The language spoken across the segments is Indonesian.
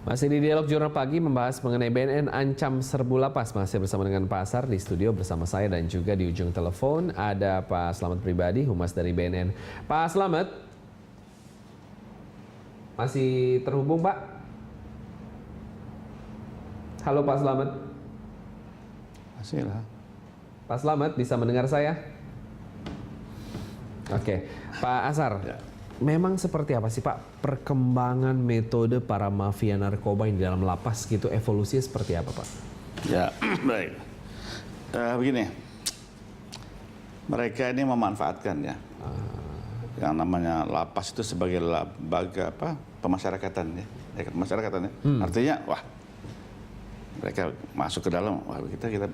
Masih di Dialog Jurnal Pagi membahas mengenai BNN ancam serbu lapas. Masih bersama dengan Pak Asar di studio bersama saya dan juga di ujung telepon ada Pak Slamet Pribadi, Humas dari BNN. Pak Slamet, masih terhubung Pak? Halo Pak Slamet. Masih lah. Pak Slamet bisa mendengar saya? Oke, Pak Asar. Ya. Memang seperti apa sih Pak perkembangan metode para mafia narkoba yang di dalam lapas gitu, evolusinya seperti apa Pak? Ya, baik. Begini, mereka ini memanfaatkan ya, yang namanya lapas itu sebagai lembaga pemasyarakatan ya, pemasyarakatan ya. Artinya, wah, mereka masuk ke dalam, wah kita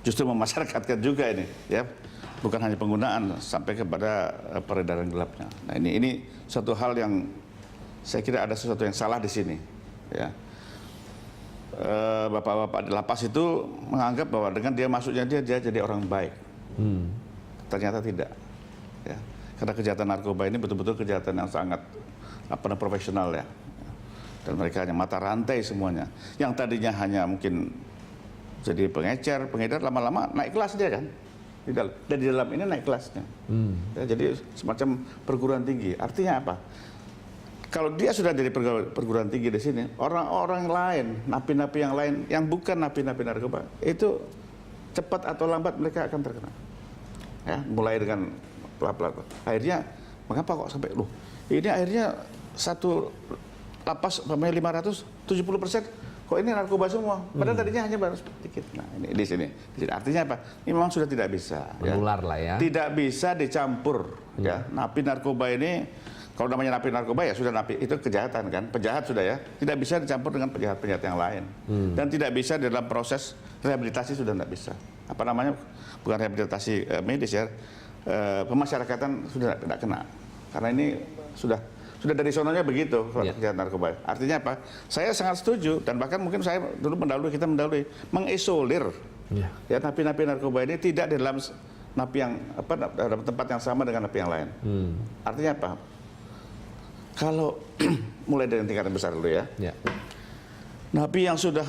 justru memasyarakatkan juga ini, ya. Bukan hanya penggunaan sampai kepada peredaran gelapnya. Nah ini suatu hal yang saya kira ada sesuatu yang salah di sini. Ya, bapak-bapak di lapas itu menganggap bahwa dengan dia masuknya dia jadi orang baik. Ternyata tidak. Ya, karena kejahatan narkoba ini betul-betul kejahatan yang sangat profesional ya. Dan mereka hanya mata rantai semuanya. Yang tadinya hanya mungkin jadi pengedar lama-lama naik kelas dia kan. Dan di dalam ini naik kelasnya. Ya, jadi semacam perguruan tinggi. Artinya apa? Kalau dia sudah jadi perguruan tinggi di sini, orang-orang lain, napi-napi yang lain, yang bukan napi-napi narkoba, itu cepat atau lambat mereka akan terkena. Ya, mulai dengan pelan-pelan. Akhirnya, mengapa kok sampai, loh, ini akhirnya satu lapas, 570%, kok ini narkoba semua? Padahal tadinya hanya baru sedikit. Nah, ini di sini. Artinya apa? Ini memang sudah tidak bisa. Menular lah ya. Tidak bisa dicampur. Ya, napi narkoba ini, kalau namanya napi narkoba ya sudah napi, itu kejahatan kan, penjahat sudah ya. Tidak bisa dicampur dengan penjahat-penjahat yang lain. Dan tidak bisa dalam proses rehabilitasi sudah tidak bisa. Apa namanya? Bukan rehabilitasi medis ya. Pemasyarakatan sudah tidak kena. Karena ini sudah dari sononya begitu kejahatan narkoba. Artinya apa? Saya sangat setuju dan bahkan mungkin saya dulu kita mendahului mengisolir ya napi-napi narkoba ini tidak di dalam napi yang dalam tempat yang sama dengan napi yang lain. Artinya apa? Kalau mulai dari tingkatan besar dulu ya. Napi yang sudah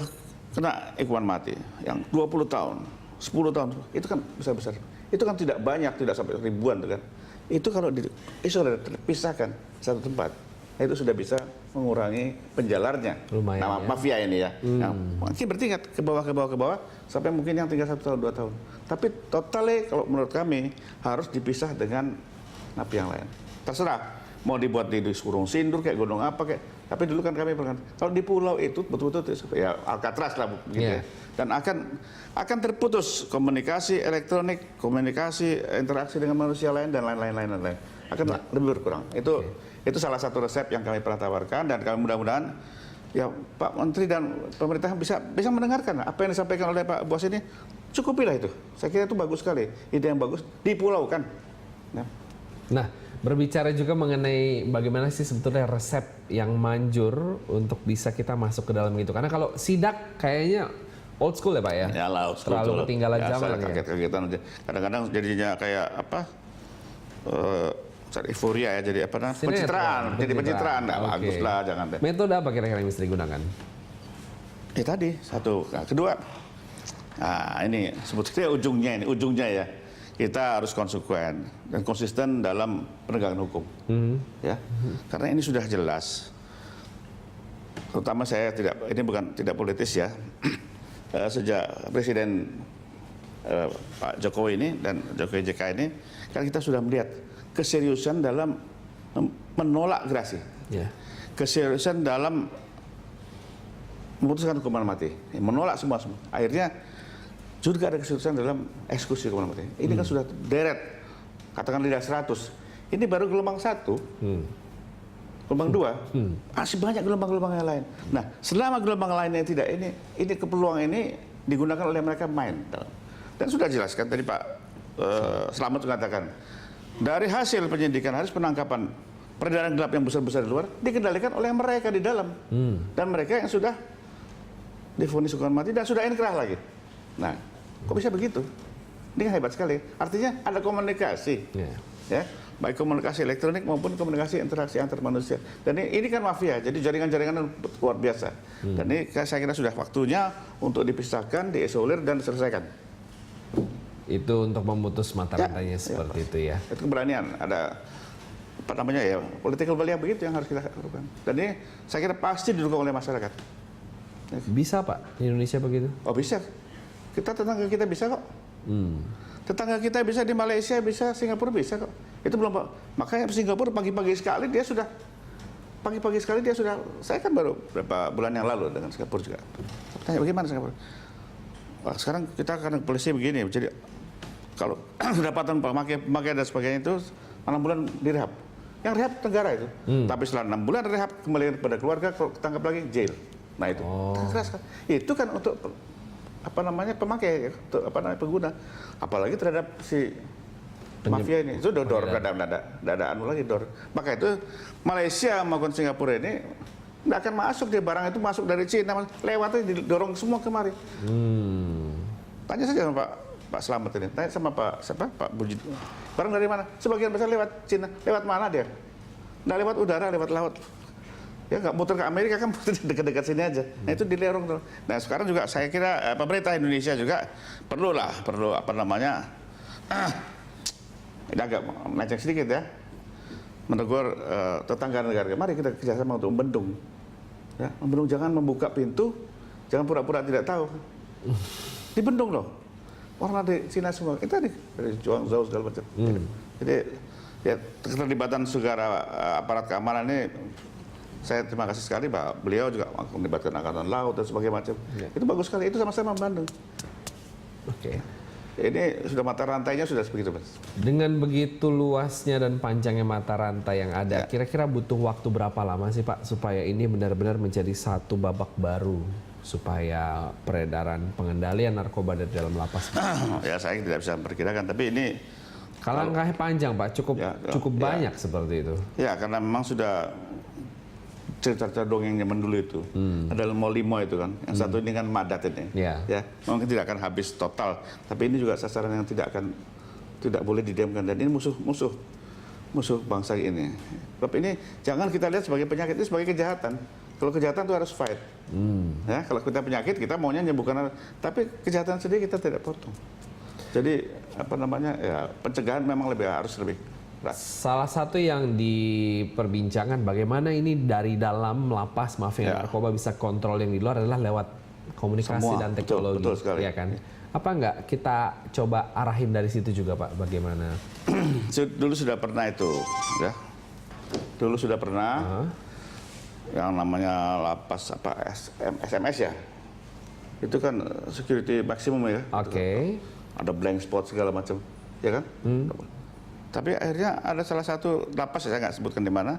kena hukuman mati yang 20 tahun, 10 tahun itu kan besar-besar. Itu kan tidak banyak, tidak sampai ribuan kan. Itu kalau diisolir, terpisahkan satu tempat, itu sudah bisa mengurangi penjalarnya. Lumayan, nama mafia ini ya. Yang mungkin bertingkat ke bawah sampai mungkin yang tinggal 1 tahun 2 tahun. Tapi totalnya kalau menurut kami harus dipisah dengan napi yang lain. Terserah mau dibuat di Surung Sindur kayak gunung apa kayak. Tapi dulu kan kami pernah kalau di pulau itu betul-betul ya Alcatraz lah begitu. Dan akan terputus komunikasi elektronik, komunikasi interaksi dengan manusia lain dan lain-lain. Akan lebih berkurang. Itu salah satu resep yang kami pernah tawarkan dan kami mudah-mudahan ya Pak Menteri dan pemerintah bisa mendengarkan apa yang disampaikan oleh Pak Bos ini. Cukupilah itu. Saya kira itu bagus sekali. Ide yang bagus dipulaukan. Nah, berbicara juga mengenai bagaimana sih sebetulnya resep yang manjur untuk bisa kita masuk ke dalam gitu. Karena kalau sidak kayaknya old school ya Pak ya? Ya lah, old school. Terlalu ketinggalan zaman ya? Kaget-kagetan aja. Kadang-kadang jadinya kayak apa? Euforia ya, jadi apa namanya? Pencitraan. Jadi pencitraan. Nggak bagus lah, jangan deh. Metode apa kira-kira yang bisa digunakan? Tadi, satu. Nah, kedua, nah ini sebetulnya ujungnya ya. Kita harus konsekuen dan konsisten dalam penegakan hukum, ya. Karena ini sudah jelas. Terutama ini tidak politis ya. Sejak Presiden Pak Jokowi ini dan Jokowi JK ini, kan kita sudah melihat keseriusan dalam menolak gerasi, keseriusan dalam memutuskan hukuman mati, menolak semua. Akhirnya juga ada keseriusan dalam eksekusi hukuman mati. Ini kan sudah deret, katakan lidah 100. Ini baru gelombang 1, gelombang 2, masih banyak gelombang-gelombang yang lain. Nah, selama gelombang lainnya tidak ini kepeluang ini digunakan oleh mereka main. Dan sudah jelaskan tadi Pak Slamet mengatakan, dari hasil penyidikan, hasil penangkapan peredaran gelap yang besar-besar di luar dikendalikan oleh mereka di dalam. Dan mereka yang sudah divonis hukuman mati dan sudah inkrah lagi. Nah, kok bisa begitu? Ini kan hebat sekali. Artinya ada komunikasi. Ya, baik komunikasi elektronik maupun komunikasi interaksi antar manusia. Dan ini kan mafia, jadi jaringan-jaringan luar biasa. Dan ini saya kira sudah waktunya untuk dipisahkan, diisolir dan diselesaikan. Itu untuk memutus mata rantainya seperti itu ya. Itu keberanian, ada apa namanya ya, political will yang begitu yang harus kita lakukan. Dan ini saya kira pasti didukung oleh masyarakat. Bisa Pak, di Indonesia begitu? Oh bisa, tetangga kita bisa kok. Tetangga kita bisa di Malaysia, bisa Singapura bisa kok. Itu belum Pak. Makanya Singapura pagi-pagi sekali dia sudah, saya kan baru beberapa bulan yang lalu dengan Singapura juga. Saya tanya bagaimana Singapura? Wah, sekarang kita kan polisi begini, jadi kalau pendapatan pemakai dan sebagainya itu 6 bulan direhab. Yang rehab negara itu. Tapi setelah 6 bulan rehab kembali kepada keluarga, kalau ketangkap lagi jail. Nah itu keras kan. Itu kan untuk apa namanya pemakai, untuk apa namanya pengguna, apalagi terhadap si mafia ini. Itu dor, ada anu lagi dor. Maka itu Malaysia maupun Singapura ini nggak akan masuk, dia barang itu masuk dari Cina, lewatnya didorong semua kemari. Tanya saja sama Pak Slamet ini, tanya sama Pak Bujit. Barang dari mana? Sebagian besar lewat Cina. Lewat mana dia? Nggak lewat udara, lewat laut. Ya nggak muter ke Amerika, kan dekat-dekat sini aja. Nah itu dilerong tuh. Nah sekarang juga saya kira pemerintah Indonesia juga perlu apa namanya, ini agak melenceng sedikit ya, menegur tetangga negara. Mari kita kerjasama untuk membendung. Ya, membendung, jangan membuka pintu, jangan pura-pura tidak tahu. Dibendung loh. Orang dari Cina semua, kita dari Zhou segala macam. Jadi ya keterlibatan segala aparat keamanan ini, saya terima kasih sekali Pak. Beliau juga melibatkan angkatan laut dan sebagainya macam. Itu bagus sekali. Itu sama-sama membantu. Oke. Ini sudah mata rantainya sudah begitu, Mas. Dengan begitu luasnya dan panjangnya mata rantai yang ada, kira-kira butuh waktu berapa lama sih Pak supaya ini benar-benar menjadi satu babak baru supaya peredaran pengendalian narkoba dari dalam lapas? Ya saya tidak bisa memperkirakan, tapi ini kalau langkahnya panjang Pak, cukup banyak seperti itu. Ya karena memang sudah cerita-cerita dongeng zaman dulu itu. Ada limo itu kan, yang satu ini kan Madat ini. Ya, mungkin tidak akan habis total, tapi ini juga sasaran yang tidak boleh didiamkan, dan ini musuh bangsa ini. Sebab ini jangan kita lihat sebagai penyakit, itu sebagai kejahatan. Kalau kejahatan itu harus fight. Ya, kalau kita penyakit kita maunya nyembuhkan, tapi kejahatan sendiri kita tidak potong. Jadi apa namanya ya, pencegahan memang harus lebih. Salah satu yang diperbincangkan bagaimana ini dari dalam lapas mafia narkoba bisa kontrol yang di luar adalah lewat komunikasi dan teknologi. Betul sekali. Ya kan? Apa enggak kita coba arahin dari situ juga Pak, bagaimana? Dulu sudah pernah itu, ya. Dulu sudah pernah yang namanya lapas SMS ya. Itu kan security maksimum ya. Oke. Ada blank spot segala macam, ya kan? Tapi akhirnya ada salah satu lapas, saya nggak sebutkan di mana,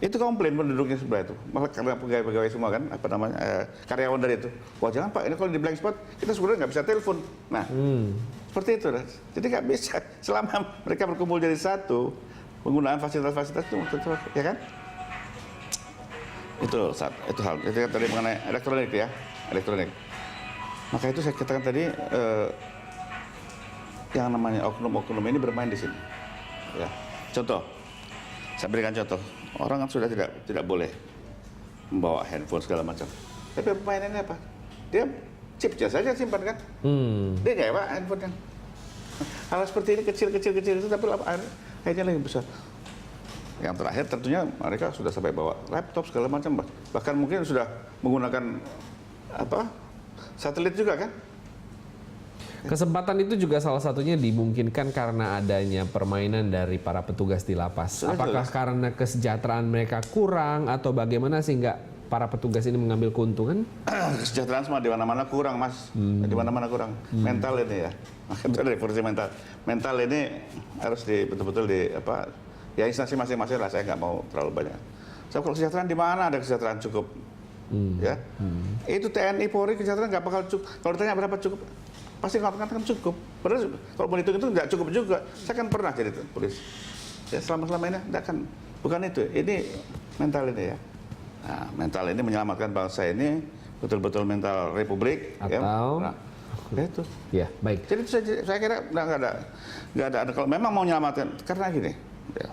itu komplain penduduknya sebelah itu, malah karena pegawai-pegawai semua kan, apa namanya karyawan dari itu, wah jangan Pak, ini kalau di blank spot kita sebenarnya nggak bisa telepon. Nah, seperti itu, jadi nggak bisa selama mereka berkumpul jadi satu, penggunaan fasilitas-fasilitas itu, ya kan? Itu hal. Itu tadi mengenai elektronik ya, elektronik. Maka itu saya katakan tadi, yang namanya oknum-oknum ini bermain di sini. Ya, contoh, saya berikan contoh. Orang kan sudah tidak boleh membawa handphone segala macam. Tapi permainannya apa? Dia chipnya saja simpan kan? Dia nggak ya handphone yang hal seperti ini kecil itu, tapi akhirnya lebih besar. Yang terakhir tentunya mereka sudah sampai bawa laptop segala macam, bahkan mungkin sudah menggunakan satelit juga kan? Kesempatan itu juga salah satunya dimungkinkan karena adanya permainan dari para petugas di lapas. Apakah karena kesejahteraan mereka kurang atau bagaimana sehingga para petugas ini mengambil keuntungan? Kesejahteraan semua di mana-mana kurang, Mas. Di mana-mana kurang. Mental ini ya. Itu dari fungsi mental. Mental ini harus betul-betul ya instansi masing-masing lah. Saya nggak mau terlalu banyak. So, kalau kesejahteraan di mana ada kesejahteraan cukup? Ya. Itu TNI Polri kesejahteraan nggak bakal cukup. Kalau ditanya berapa cukup? Pasti mengatakan cukup. Padahal kalau mau dihitung itu nggak cukup juga. Saya kan pernah jadi polisi. Ya selama ini nggak kan, bukan itu. Ini mental ini ya. Nah, mental ini menyelamatkan bangsa ini betul-betul mental republik. Atau itu. Ya baik. Jadi itu saya kira nggak ada. Kalau memang mau menyelamatkan, karena gini. ya,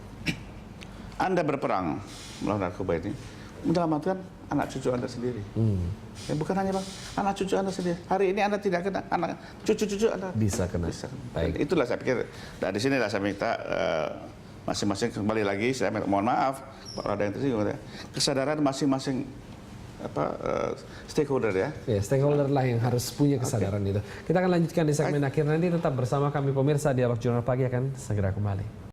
Anda berperang melawan narkoba ini, menyelamatkan anak cucu Anda sendiri. Ya, bukan hanya Bang, anak cucu Anda sendiri. Hari ini Anda tidak kena, anak cucu-cucu Anda Bisa kena. bisa. Baik. Dan itulah saya pikir, dan di sinilah saya minta masing-masing kembali lagi, saya minta, mohon maaf, kalau ada yang tersinggung, ya, kesadaran masing-masing stakeholder ya. Ya, stakeholder lah yang harus punya kesadaran itu. Kita akan lanjutkan di segmen akhir nanti. Tetap bersama kami pemirsa, Dialog Jurnal Pagi akan segera kembali.